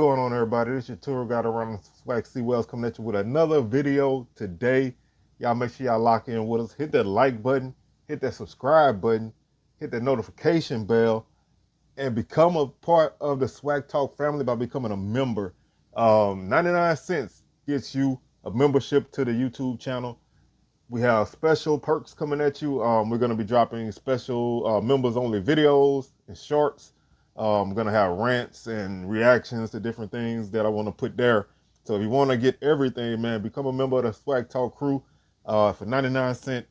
going on, everybody? This is your tour guide around Swag C Wells coming at you with another video today. Y'all make sure y'all lock in with us. Hit that like button, hit that subscribe button, hit that notification bell, and become a part of the Swag Talk family by becoming a member. 99 cents gets you a membership to the YouTube channel. We have special perks coming at you. We're going to be dropping special members only videos and shorts. I'm going to have rants and reactions to different things that I want to put there. So if you want to get everything, man, become a member of the Swag Talk crew for 99 cents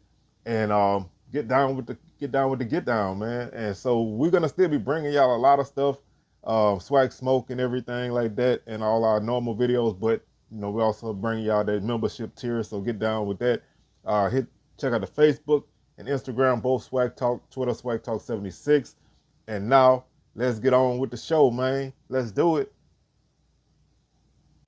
and get down with the get down, man. And so we're going to still be bringing y'all a lot of stuff, swag smoke and everything like that, and all our normal videos. But we also bring y'all that membership tier. So get down with that. Check out the Facebook and Instagram, both Swag Talk, Twitter Swag Talk 76. And now let's get on with the show, man. Let's do it.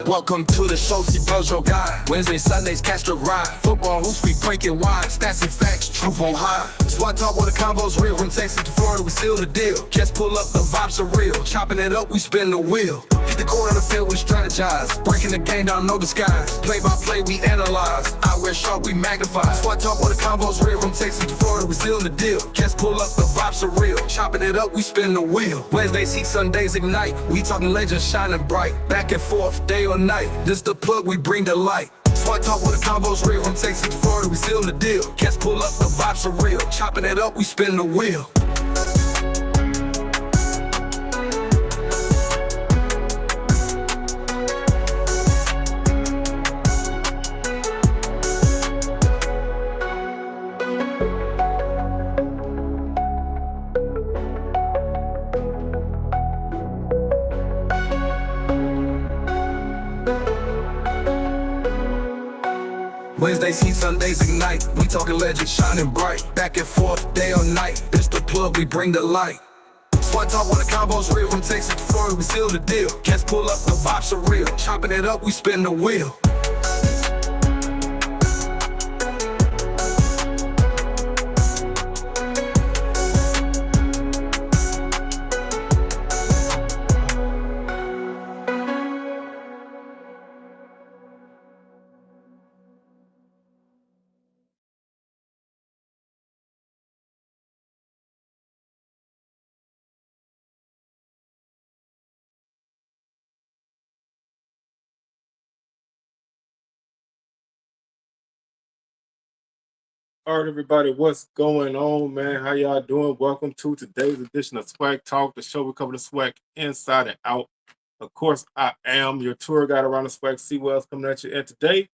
Welcome to the show, see Bojo Guy. Wednesday, Sundays, catch the ride. Football hoops, we breaking wide. Stats and facts, truth on high. Swag Talk where the combos real. From Texas to Florida, we seal the deal. Just pull up, the vibes are real. Chopping it up, we spin the wheel. Hit the corner of the field, we strategize. Breaking the game down, no disguise. Play by play, we analyze. I wear sharp, we magnify. Swag Talk where the combos real. From Texas to Florida, we seal the deal. Just pull up, the vibes are real. Chopping it up, we spin the wheel. Wednesdays, heat, Sundays, ignite. We talking legends shining bright. Back and forth, day or night. This the plug, we bring the light. Swag Talk where the combos real. From Texas to Florida, we seal the deal. Cats pull up, the vibes are real. Chopping it up, we spin the wheel. Wednesdays, heat, Sundays, ignite. We talking legends shining bright. Back and forth, day or night. It's the plug, we bring the light. Swag Talk where the combos real. From Texas to Florida, we seal the deal. Cats pull up, the vibes are real. Chopping it up, we spin the wheel. All right, everybody, what's going on, man? How y'all doing? Welcome to today's edition of Swag Talk, the show we cover the swag inside and out. Of course, I am your tour guide around the Swag C Wells coming at you. And today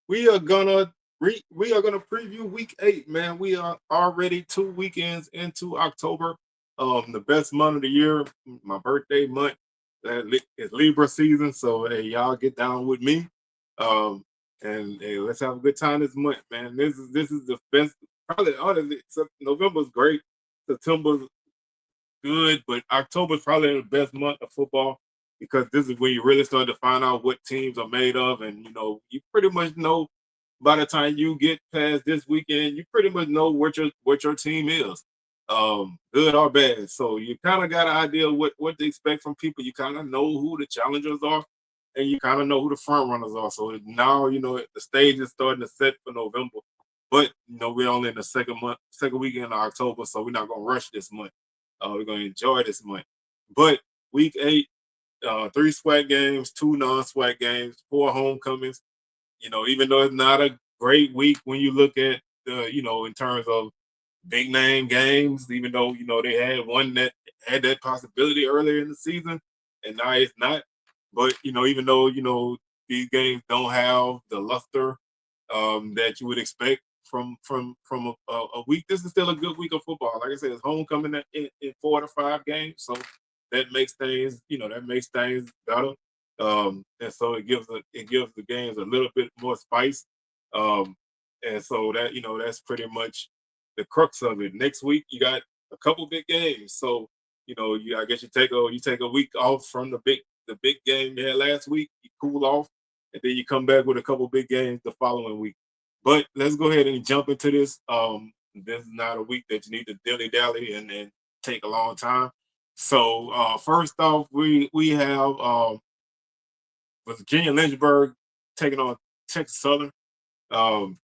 we are gonna preview week 8, man. We are already 2 weekends into October, the best month of the year, my birthday month. It's Libra season, so hey, y'all get down with me. And hey, let's have a good time this month, man. This is the best. Probably honestly, November's great, September's good, but October's probably the best month of football because this is when you really start to find out what teams are made of, and you pretty much know by the time you get past this weekend, you pretty much know what your team is, good or bad. So you kind of got an idea of what to expect from people. You kind of know who the challengers are, and you kind of know who the front runners are. So now the stage is starting to set for November, but we're only in the second weekend of October, so we're not gonna rush this month. We're gonna enjoy this month. But week 8, 3 swag games, 2 non-swag games, 4 homecomings. Even though it's not a great week when you look at in terms of big name games, even though they had one that had that possibility earlier in the season, and now it's not. But even though these games don't have the luster that you would expect from a week, this is still a good week of football. Like I said, it's homecoming in 4 to 5 games, so that makes things better. And so it gives the games a little bit more spice. Um, and so that's pretty much the crux of it. Next week you got a couple big games, so I guess you take a week off from the big game you had last week. You cool off, and then you come back with a couple big games the following week. But let's go ahead and jump into this. This is not a week that you need to dilly dally and take a long time. So first off, we have Virginia Lynchburg taking on Texas Southern. Um,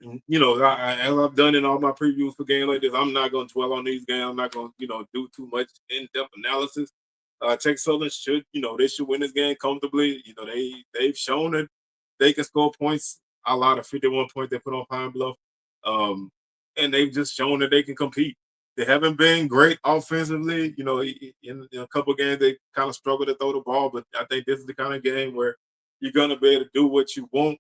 as I've done in all my previews for games like this, I'm not going to dwell on these games. I'm not going to, do too much in-depth analysis. Texas Southern should, they should win this game comfortably. They've shown that they can score points. A lot of 51 points they put on Pine Bluff, and they've just shown that they can compete. They haven't been great offensively. In a couple of games they kind of struggled to throw the ball, but I think this is the kind of game where you're going to be able to do what you want.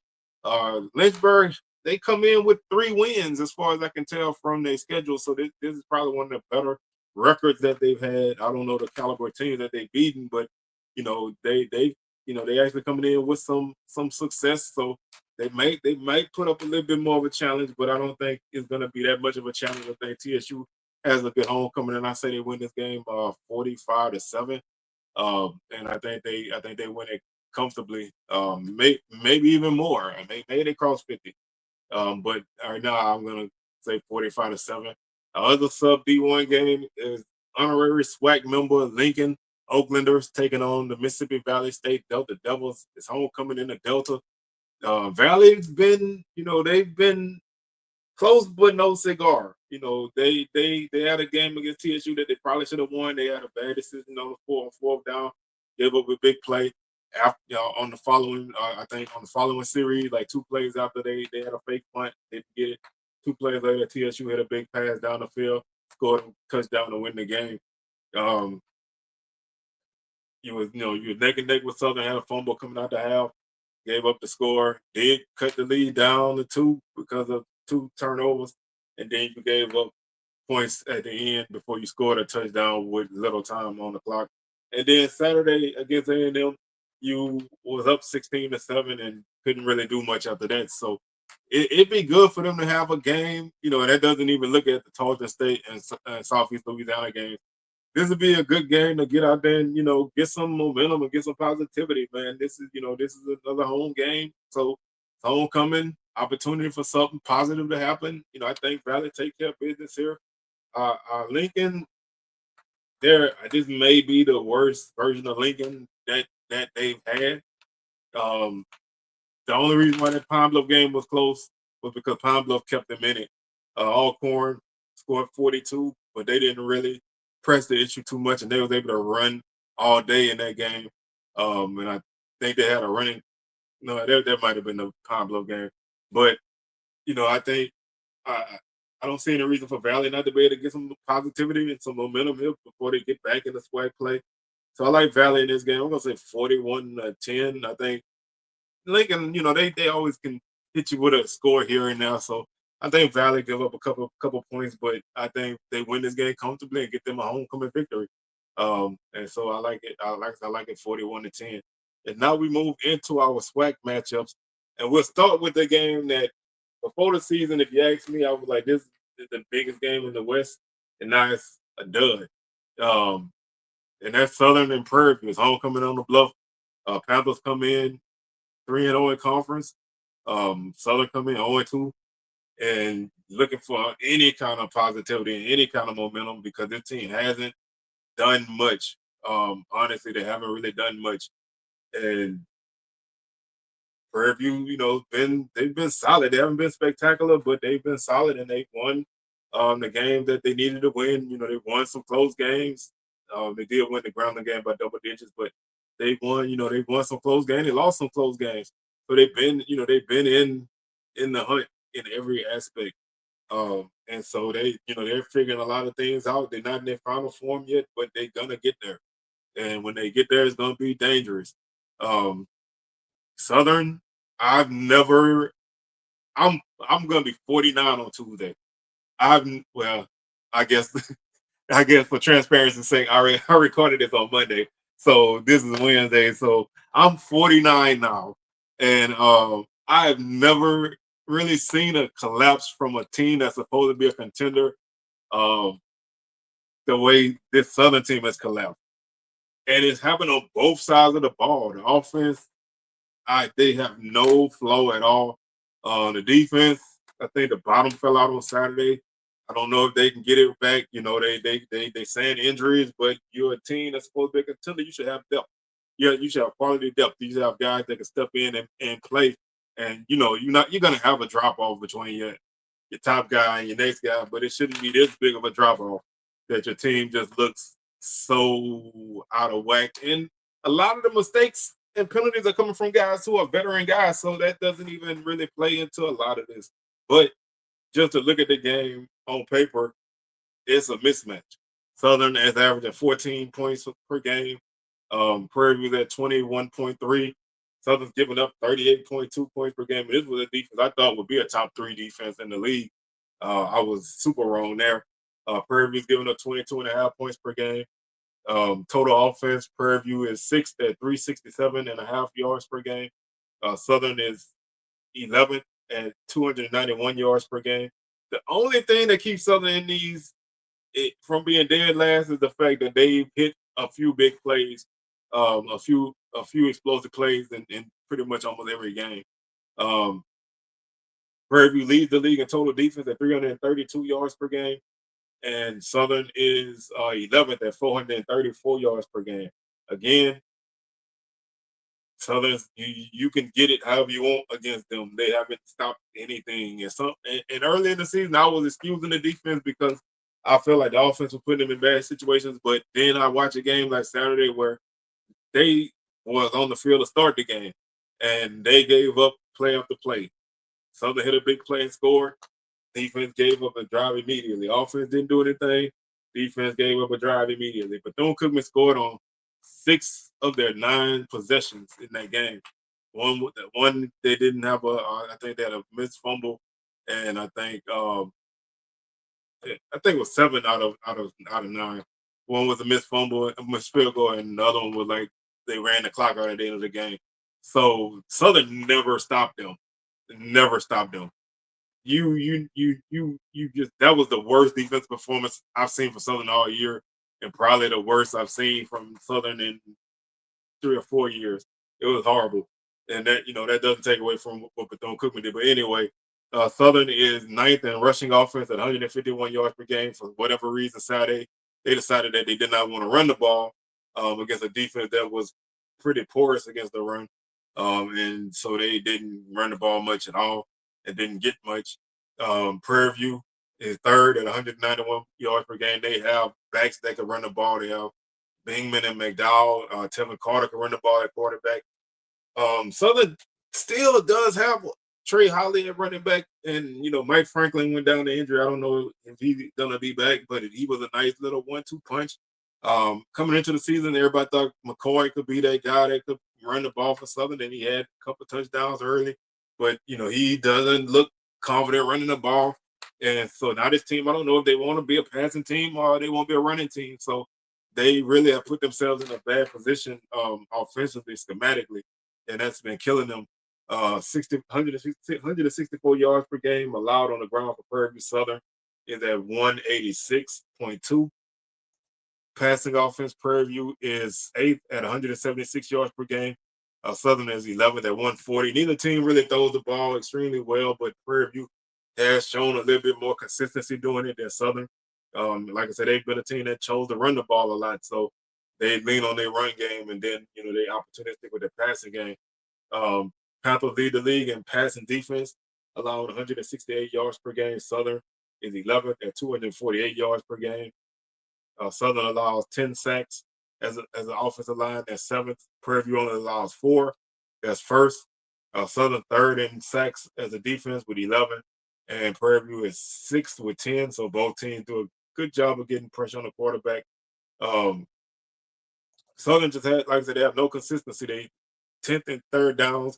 Lynchburg, they come in with 3 wins as far as I can tell from their schedule. So this is probably one of the better records that they've had. I don't know the caliber of teams that they've beaten, but they actually coming in with some success. So they might put up a little bit more of a challenge, but I don't think it's gonna be that much of a challenge. I think TSU has a good homecoming, and I say they win this game 45-7. And I think they win it comfortably. Maybe even more. Maybe they cross 50. But right now I'm gonna say 45-7. Other sub D1 game is honorary SWAC member Lincoln Oaklanders taking on the Mississippi Valley State Delta Devils. It's homecoming in the Delta. Valley's been, they've been close but no cigar. They had a game against TSU that they probably should have won. They had a bad decision on the fourth down, gave up a big play. After on the following, I think on the following series, like 2 plays after they had a fake punt, didn't get it. 2 plays later, TSU had a big pass down the field, scored a touchdown to win the game. Um, you was neck and neck with Southern, had a fumble coming out the half, gave up the score, did cut the lead down to 2 because of 2 turnovers, and then you gave up points at the end before you scored a touchdown with little time on the clock. And then Saturday against A&M, you was up 16-7 and couldn't really do much after that. So it'd be good for them to have a game, and that doesn't even look at the Tulsa State and Southeast Louisiana games. This would be a good game to get out there and get some momentum and get some positivity, man. This is another home game, so it's homecoming opportunity for something positive to happen. I think Valley take care of business here. Lincoln, this may be the worst version of Lincoln that they've had. Um, the only reason why that Pine Bluff game was close was because Pine Bluff kept them in it. Alcorn scored 42, but they didn't really press the issue too much, and they was able to run all day in that game. And I think they had a running. No, that might have been the Pine Bluff game, but I think I I don't see any reason for Valley not to be able to get some positivity and some momentum here before they get back in the SWAC play. So I like Valley in this game. I'm gonna say 41-10. I think Lincoln, they always can hit you with a score here and there. So I think Valley give up a couple points, but I think they win this game comfortably and get them a homecoming victory. And so I like it. I like it 41-10. And now we move into our SWAC matchups, and we'll start with the game that before the season, if you ask me, I was like, this is the biggest game in the West, and now it's a dud. Um, and that's Southern and Prairie View. It's homecoming on the bluff. Panthers come in 3-0 in conference. Southern come in 0-2 and looking for any kind of positivity and any kind of momentum because this team hasn't done much. Honestly, they haven't really done much. And Prairie View, they've been solid. They haven't been spectacular, but they've been solid and they've won the game that they needed to win. They won some close games. They did win the grounding game by double digits, but they've won some close games. They lost some close games. So they've been in the hunt in every aspect. And so they're figuring a lot of things out. They're not in their final form yet, but they're gonna get there. And when they get there, it's gonna be dangerous. Um, Southern, I've never. I'm gonna be 49 on Tuesday. Well, I guess I guess for transparency's sake, I recorded this on Monday, so this is Wednesday. So I'm 49 now, and I've never really seen a collapse from a team that's supposed to be a contender. Um, the way this Southern team has collapsed, and it's happened on both sides of the ball. The offense, they have no flow at all. The defense, I think the bottom fell out on Saturday. I don't know if they can get it back. They saying injuries, but you're a team that's supposed to be a contender. You should have depth. Yeah, you should have quality depth. You should have guys that can step in and play. And you're gonna have a drop off between your top guy and your next guy, but it shouldn't be this big of a drop off that your team just looks so out of whack. And a lot of the mistakes and penalties are coming from guys who are veteran guys, so that doesn't even really play into a lot of this. But just to look at the game on paper, it's a mismatch. Southern is averaging 14 points per game. Prairie View's at 21.3. Southern's giving up 38.2 points per game. And this was a defense I thought would be a top three defense in the league. I was super wrong there. Prairie View's giving up 22.5 points per game. Total offense, Prairie View is sixth at 367.5 yards per game. Southern is 11th at 291 yards per game. The only thing that keeps Southern in these from being dead last is the fact that they've hit a few big plays, a few explosive plays in pretty much almost every game. Um, Prairie View leads the league in total defense at 332 yards per game, and Southern is 11th at 434 yards per game. Again, Southern's you can get it however you want against them. They haven't stopped anything. And early in the season, I was excusing the defense because I felt like the offense was putting them in bad situations. But then I watch a game like Saturday where they was on the field to start the game, and they gave up play after play. Southern hit a big play and scored. Defense gave up a drive immediately. Offense didn't do anything. Defense gave up a drive immediately. Bethune-Cookman scored on 6 of their 9 possessions in that game. One they didn't have I think they had a missed fumble, and I think it was 7 out of 9. One was a missed fumble, a missed field goal, and the other one was like they ran the clock out at the end of the game. So Southern never stopped them. Never stopped them. You just that was the worst defense performance I've seen for Southern all year, and probably the worst I've seen from Southern in 3 or 4 years. It was horrible, and that doesn't take away from what Bethune-Cookman did. But anyway, Southern is ninth in rushing offense at 151 yards per game. For whatever reason, Saturday they decided that they did not want to run the ball against a defense that was pretty porous against the run, and so they didn't run the ball much at all and didn't get much. Prairie View is third at 191 yards per game. They have backs that can run the ball. They have Bingman and McDowell. Tevin Carter can run the ball at quarterback. Southern still does have Trey Holly at running back, and Mike Franklin went down to injury. I don't know if he's gonna be back, but he was a nice little 1-2 punch. Coming into the season, everybody thought McCoy could be that guy that could run the ball for Southern, and he had a couple touchdowns early, but he doesn't look confident running the ball. And so now this team, I don't know if they want to be a passing team or they want to be a running team. So they really have put themselves in a bad position offensively, schematically, and that's been killing them. 164 yards per game allowed on the ground for Prairie View. Southern is at 186.2. Passing offense, Prairie View is 8th at 176 yards per game. Southern is 11th at 140. Neither team really throws the ball extremely well, but Prairie View has shown a little bit more consistency doing it than Southern. Like I said, they've been a team that chose to run the ball a lot, so they lean on their run game, and then they opportunistic with their passing game. Um, Panthers lead the league in passing defense, allowing 168 yards per game. Southern is 11th at 248 yards per game. Southern allows 10 sacks as an offensive line. That's 7th. Prairie View only allows 4. That's first. Southern third in sacks as a defense with 11. And Prairie View is 6th with 10. So both teams do a good job of getting pressure on the quarterback. Um, Southern just had, like I said, they have no consistency. They 10th and third down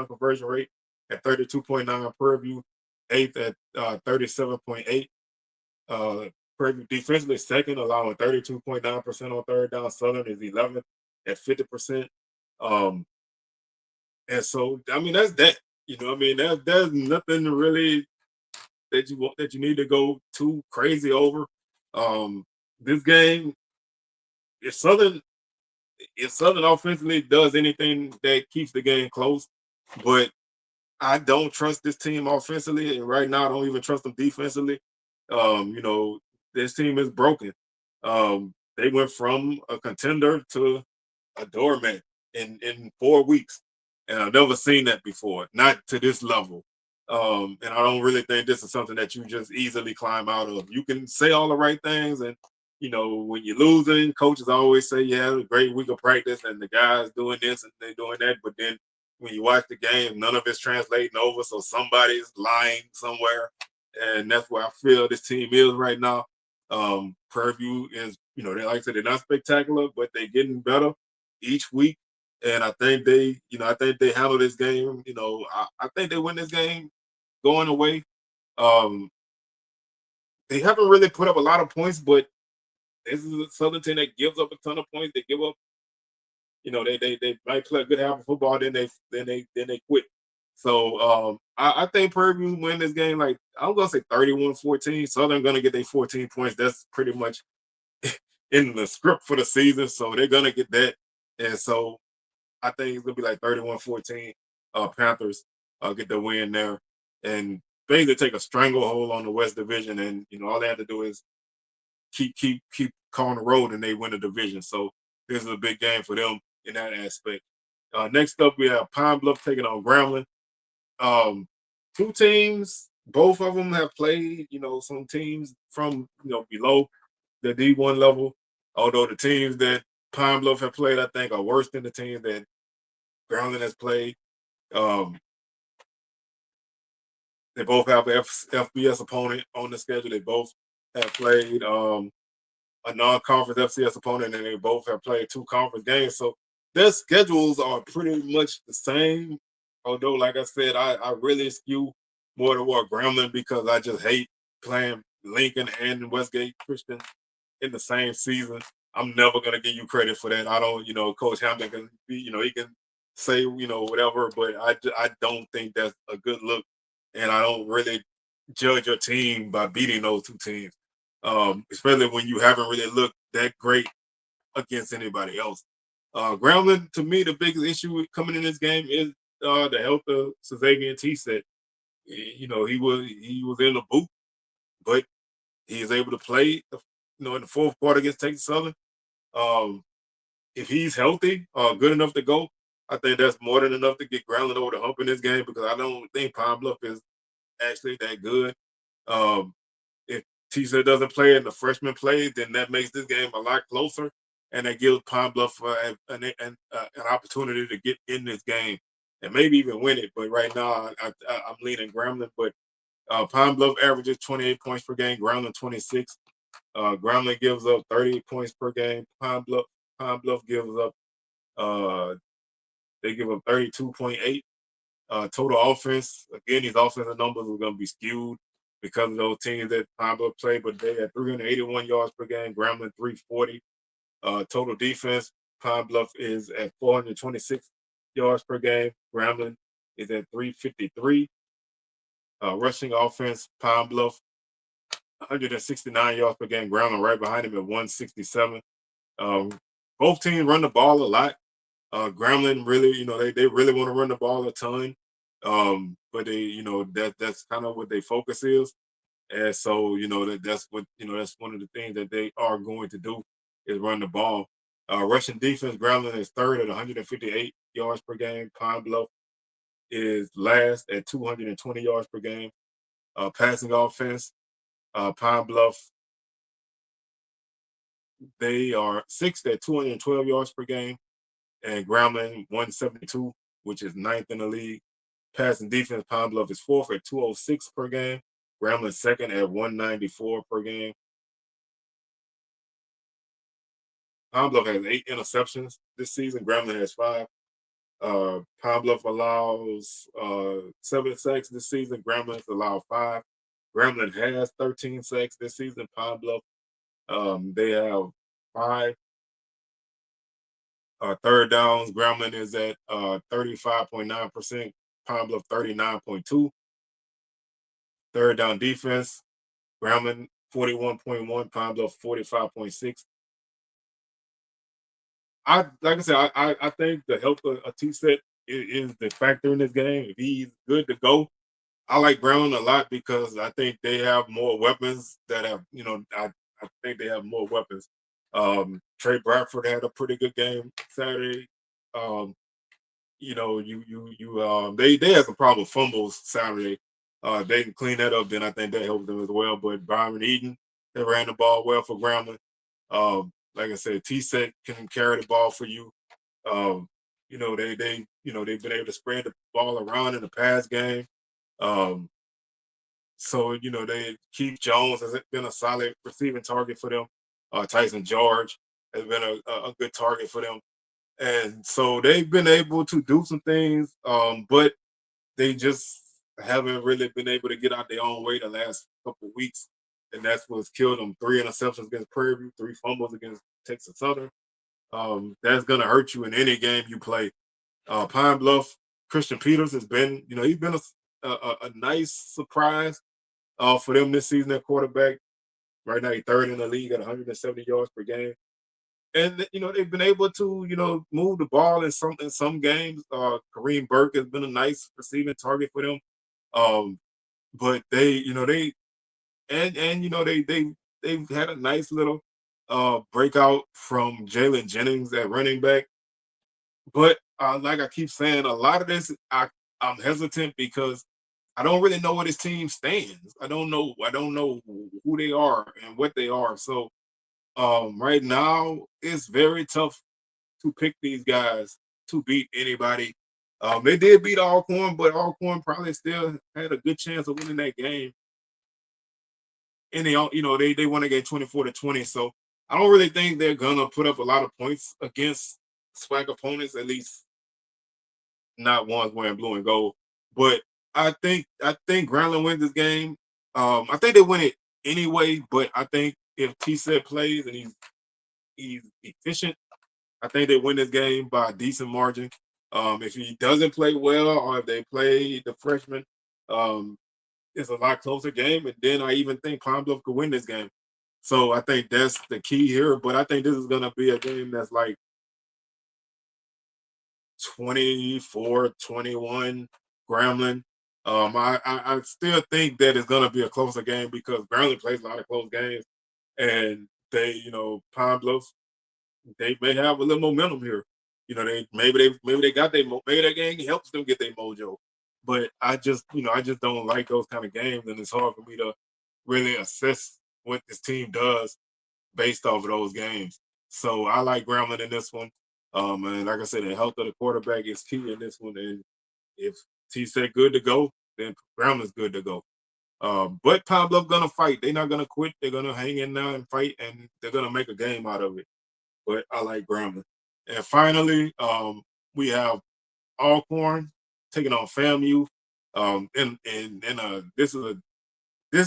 conversion rate at 32.9. Prairie View 8th at 37.8. Prairie View defensively second, allowing 32.9% on third down. Southern is 11th at 50%. Um, and so, I mean, that's that. There's nothing really that you need to go too crazy over. This game, if Southern if Southern offensively does anything that keeps the game close, but I don't trust this team offensively, and right now I don't even trust them defensively. Um, you know, this team is broken. They went from a contender to a doormat in 4 weeks, and I've never seen that before, not to this level. And I don't really think this is something that you just easily climb out of. You can say all the right things, and when you're losing, coaches always say you had a great week of practice, and the guys doing this and they doing that. But then when you watch the game, none of it's translating over. So somebody's lying somewhere, and that's where I feel this team is right now. Prairie View is, they like I said, they're not spectacular, but they're getting better each week. And I think they handle this game. I think they win this game going away. Um, they haven't really put up a lot of points, but this is a Southern team that gives up a ton of points. They give up, they might play a good half of football, then they quit. So I think Prairie View win this game. Like, I'm gonna say 31-14. Southern gonna get their 14 points. That's pretty much in the script for the season. So they're gonna get that. And so I think it's gonna be like 31-14. Panthers get the win there, and basically take a stranglehold on the West Division. And all they have to do is keep calling the road, and they win the division. So this is a big game for them in that aspect. Next up, we have Pine Bluff taking on Grambling. Two teams, both of them have played. Some teams from below the D1 level. Although the teams that Pine Bluff have played, I think, are worse than the teams that Grambling has played. Um, they both have an FBS opponent on the schedule. They both have played a non-conference FCS opponent, and they both have played 2 conference games. So their schedules are pretty much the same. Although, like I said, I really skew more toward Grambling because I just hate playing Lincoln and Westgate Christian in the same season. I'm never gonna give you credit for that. I don't, Coach Hampton can be, he can say, whatever, but I don't think that's a good look, and I don't really judge your team by beating those 2 teams, especially when you haven't really looked that great against anybody else. Grambling, to me, the biggest issue coming in this game is the health of Xavier T. Set. He was in the boot, but he is able to play, in the fourth quarter against Texas Southern. Um, if he's healthy, good enough to go, I think that's more than enough to get Grambling over the hump in this game because I don't think Pine Bluff is actually that good. Um, if T-Set doesn't play and the freshman plays, then that makes this game a lot closer, and that gives Pine Bluff an opportunity to get in this game and maybe even win it. But right now, I'm leaning Grambling. But Pine Bluff averages 28 points per game, Grambling 26. Grambling gives up 30 points per game. Pine Bluff gives up they give up 32.8. Total offense, again, these offensive numbers are going to be skewed because of those teams that Pine Bluff play, but they had 381 yards per game, Grambling 340. Total defense, Pine Bluff is at 426 yards per game, Grambling is at 353. Rushing offense, Pine Bluff 169 yards per game, Grambling right behind him at 167. Um, Both teams run the ball a lot. Grambling really, they really want to run the ball a ton. But they, that's kind of what their focus is. And so, that's one of the things that they are going to do is run the ball. Rushing defense, Grambling is third at 158 yards per game. Pine Bluff is last at 220 yards per game. Passing offense, Pine Bluff, they are sixth at 212 yards per game, and Grambling 172, which is ninth in the league. Passing defense, Pine Bluff is fourth at 206 per game. Grambling second at 194 per game. Pine Bluff has 8 interceptions this season. Grambling has 5. Pine Bluff allows 7 sacks this season. Grambling has allowed 5. Grambling has 13 sacks this season. Pine Bluff, they have 5. Third downs, Grambling is at 35.9%. Pine Bluff 39.2. Third down defense, Grambling 41.1, Pine Bluff 45.6. Like I said, I think the health of a T-Set is the factor in this game. If he's good to go, I like Brown a lot because I think they have more weapons that have, I think they have more weapons. Trey Bradford had a pretty good game Saturday. Um, they had some problem with fumbles Saturday. They can clean that up, then I think that helped them as well. But Byron Eden, they ran the ball well for Grambling. Like I said, T-Set can carry the ball for you. Um, they've been able to spread the ball around in the pass game. Um, they Keith Jones has been a solid receiving target for them. Tyson George has been a good target for them. And so they've been able to do some things, but they just haven't really been able to get out their own way the last couple of weeks. And that's what's killed them. 3 interceptions against Prairie View, 3 fumbles against Texas Southern. That's gonna hurt you in any game you play. Pine Bluff, Christian Peters has been, he's been a nice surprise for them this season at quarterback. Right now, he's third in the league at 170 yards per game. And they've been able to move the ball in some games. Kareem Burke has been a nice receiving target for them. Um, but they've had a nice little breakout from Jalen Jennings at running back. But like I keep saying, a lot of this I'm hesitant because I don't really know where this team stands. I don't know who they are and what they are. So right now it's very tough to pick these guys to beat anybody. They did beat Alcorn, but Alcorn probably still had a good chance of winning that game. And they won a game 24-20. So I don't really think they're gonna put up a lot of points against SWAC opponents, at least not ones wearing blue and gold. But I think Grambling wins this game. I think they win it anyway, but I think if T-Set plays and he's efficient, I think they win this game by a decent margin. If he doesn't play well, or if they play the freshman, um, it's a lot closer game. And then I even think Pine Bluff could win this game. So I think that's the key here. But I think this is gonna be a game that's like 24-21 Grambling. I still think that it's gonna be a closer game because Grambling plays a lot of close games, and Pine Bluff, they may have a little momentum here. Maybe they got maybe that game helps them get their mojo. But I just don't like those kind of games, and it's hard for me to really assess what this team does based off of those games. So I like Grambling in this one. And like I said, the health of the quarterback is key in this one. And if T said good to go, then Grambling's good to go. But Pine Bluff gonna fight. They're not gonna quit. They're gonna hang in there and fight, and they're gonna make a game out of it. But I like Grambling. And finally, we have Alcorn taking on FAMU. This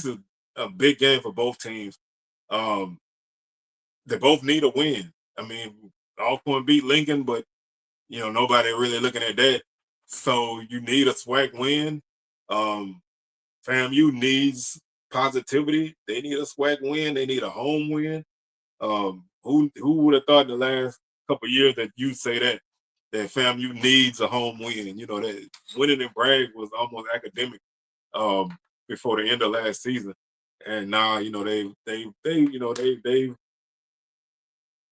is a big game for both teams. Um, they both need a win. I mean, Alcorn beat Lincoln, but nobody really looking at that. So you need a SWAC win. Um, FAMU needs positivity. They need a SWAC win. They need a home win. Who would have thought in the last couple of years that you'd say that FAMU needs a home win? That winning in Bragg was almost academic um, before the end of last season, and now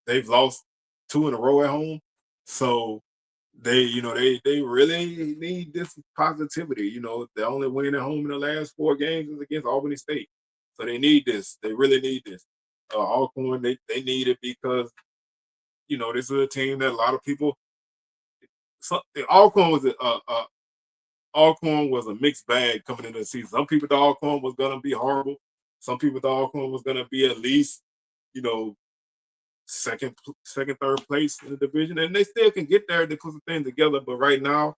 they've lost 2 in a row at home. So they really need this positivity. The only win at home in the last 4 games is against Albany State. So they need this. They really need this. Alcorn, they need it because this is a team that a lot of people. Alcorn was a mixed bag coming into the season. Some people thought Alcorn was gonna be horrible. Some people thought Alcorn was gonna be at least, you know, second, third place in the division, and they still can get there if they put some things together. But right now,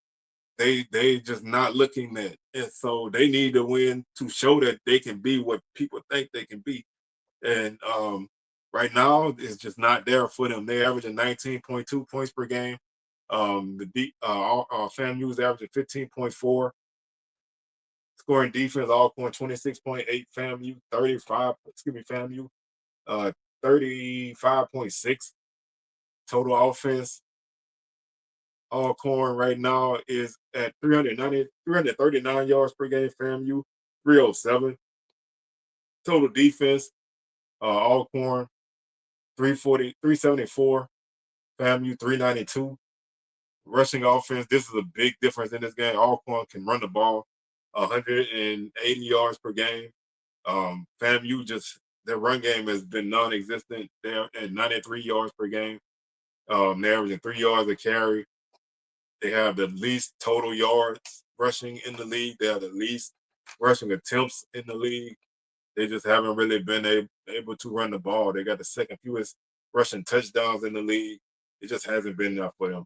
they just not looking that, and so they need to win to show that they can be what people think they can be. And right now, it's just not there for them. They averaging 19.2 points per game. FAMU is averaging 15.4. Scoring defense, Alcorn 26.8, FAMU 35. Excuse me, FAMU 35.6 total offense. Alcorn right now is at 339 yards per game. FAMU 307 total defense. Alcorn 340, 374. FAMU 392. Rushing offense, this is a big difference in this game. Alcorn can run the ball 180 yards per game. FAMU just their run game has been non-existent. They're at 93 yards per game. They're averaging 3 yards a carry. They have the least total yards rushing in the league. They have the least rushing attempts in the league. They just haven't really been able to run the ball. They got the second fewest rushing touchdowns in the league. It just hasn't been enough for them.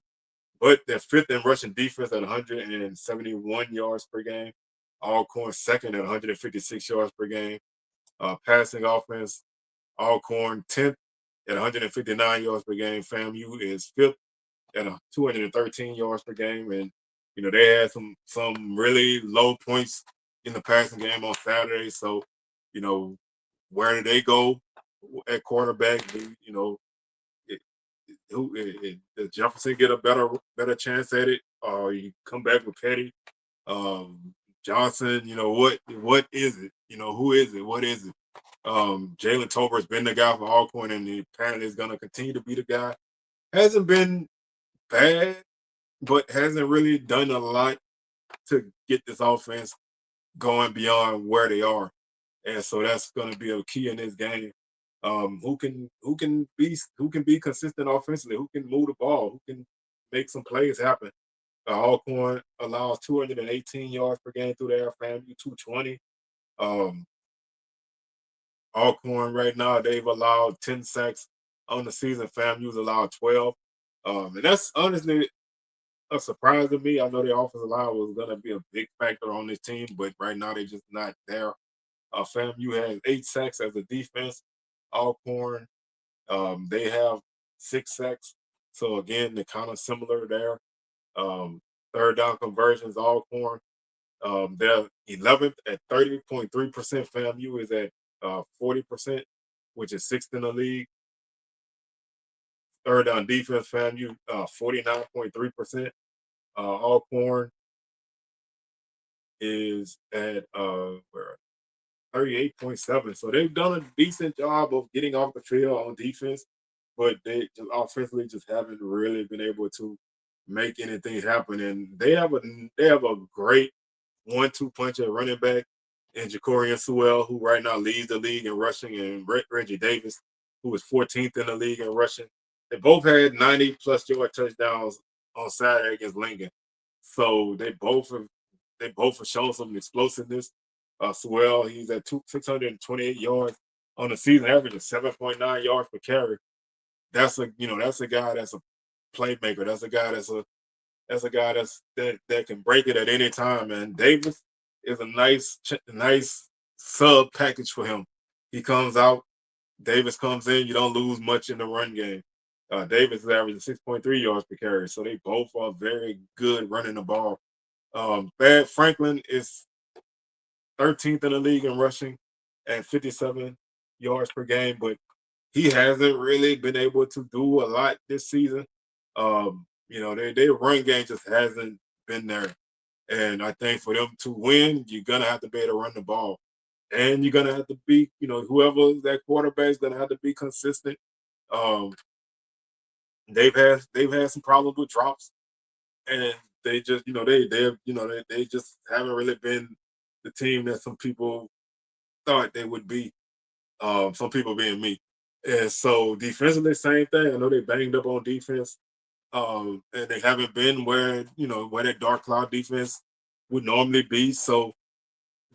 But they're fifth in rushing defense at 171 yards per game. Alcorn second at 156 yards per game. Passing offense, Alcorn 10th at 159 yards per game. FAMU is fifth at 213 yards per game. And they had some really low points in the passing game on Saturday. So, you know, where did they go at quarterback? It, does Jefferson get a better chance at it? Or you come back with Petty, Johnson? What is it? Who is it? What is it? Jalen Tolbert's been the guy for Alcorn, and he apparently is going to continue to be the guy. Hasn't been bad, but hasn't really done a lot to get this offense going beyond where they are. And so that's going to be a key in this game. Who can be consistent offensively? Who can move the ball? Who can make some plays happen? Alcorn allows 218 yards per game through the air. FAMU 220. Um, Alcorn right now they've allowed 10 sacks on the season. FAMU's allowed 12. And that's honestly a surprise to me. I know the offensive line was going to be a big factor on this team, but right now they're just not there. FAMU has 8 sacks as a defense. Alcorn, they have 6 sacks. So again, they're kind of similar there. Third down conversions, Alcorn. They're 11th at 30.3%. FAMU is at 40%, which is sixth in the league. Third down defense, FAMU 49.3%. Alcorn is at 38.7. So they've done a decent job of getting off the field on defense, but they just offensively just haven't really been able to make anything happen. And they have a great 1-2 punch at running back in Jacorian Sewell, who right now leads the league in rushing, and Reggie Davis, who is 14th in the league in rushing. They both had 90+ yard touchdowns on Saturday against Lincoln. So they both have shown some explosiveness. Sewell, he's at 628 yards on the season, averaging 7.9 yards per carry. That's a guy that's a playmaker. That's a guy that can break it at any time. And Davis is a nice sub package for him. He comes out, Davis comes in. You don't lose much in the run game. Davis is averaging 6.3 yards per carry, so they both are very good running the ball. Bad Franklin is 13th in the league in rushing at 57 yards per game, but he hasn't really been able to do a lot this season. Their run game just hasn't been there. And I think for them to win, you're gonna have to be able to run the ball. And you're gonna have to be, whoever that quarterback is gonna have to be consistent. Um, they've had some problems with drops, and they just, they just haven't really been the team that some people thought they would be. Some people being me. And so defensively, same thing. I know they banged up on defense, and they haven't been where that dark cloud defense would normally be. So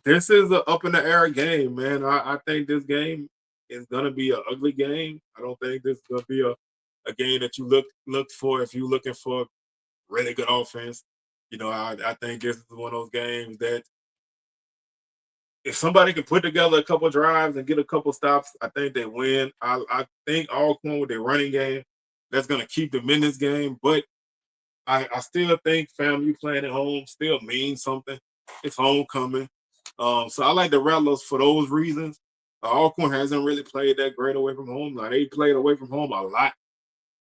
this is an up in the air game, man. I think this game is gonna be an ugly game. I don't think this is gonna be a game that you look for if you're looking for really good offense. I think this is one of those games that if somebody can put together a couple drives and get a couple stops, I think they win. I think Alcorn with their running game, that's going to keep them in this game. But I still think family playing at home still means something. It's homecoming. So I like the Rattlers for those reasons. Alcorn hasn't really played that great away from home. Now, they played away from home a lot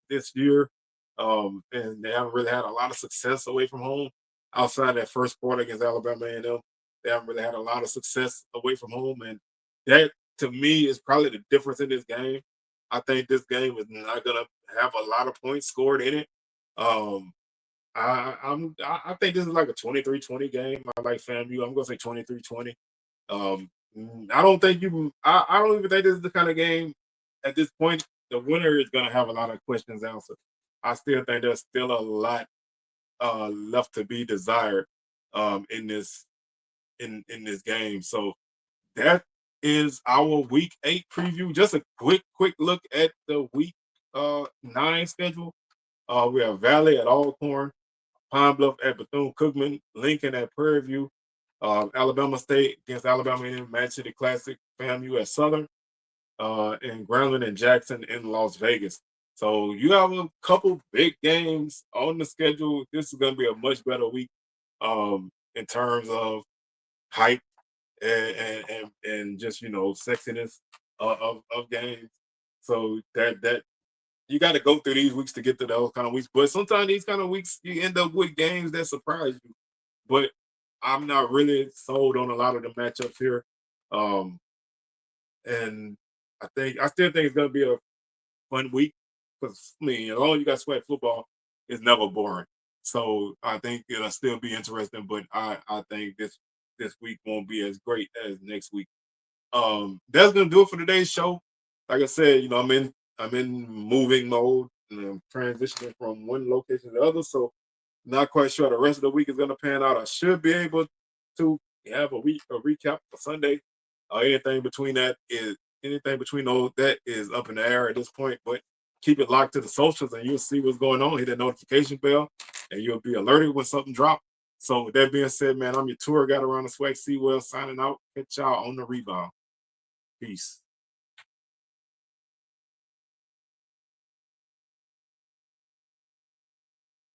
this year, and they haven't really had a lot of success away from home outside that first quarter against Alabama A&M. They haven't really had a lot of success away from home, and that to me is probably the difference in this game. I think this game is not gonna have a lot of points scored in it. Um, I think this is like a 23-20 game. I like FAMU. I'm gonna say 23-20. I don't think I don't even think this is the kind of game at this point. The winner is gonna have a lot of questions answered. I still think there's still a lot left to be desired in this game. So that is our week 8 preview. Just a quick look at the week 9 schedule. We have Valley at Alcorn, Pine Bluff at Bethune-Cookman, Lincoln at Prairie View, Alabama State against Alabama in Mad City Classic, FAMU at Southern, and Grambling and Jackson in Las Vegas. So you have a couple big games on the schedule. This is going to be a much better week in terms of hype and just sexiness of games. So that you got to go through these weeks to get to those kind of weeks. But sometimes these kind of weeks you end up with games that surprise you. But I'm not really sold on a lot of the matchups here. And I still think it's gonna be a fun week because as long as you got sweat football, it's never boring. So I think it'll still be interesting, but I think this week won't be as great as next week. That's gonna do it for today's show. Like I said, I'm in moving mode and I'm transitioning from one location to the other. So not quite sure the rest of the week is gonna pan out. I should be able to have a recap for Sunday. Anything between those that is up in the air at this point. But keep it locked to the socials and you'll see what's going on. Hit that notification bell and you'll be alerted when something drops. So with that being said, man, I'm your tour guide around the Swag Sewell signing out. Catch y'all on the rebound. Peace.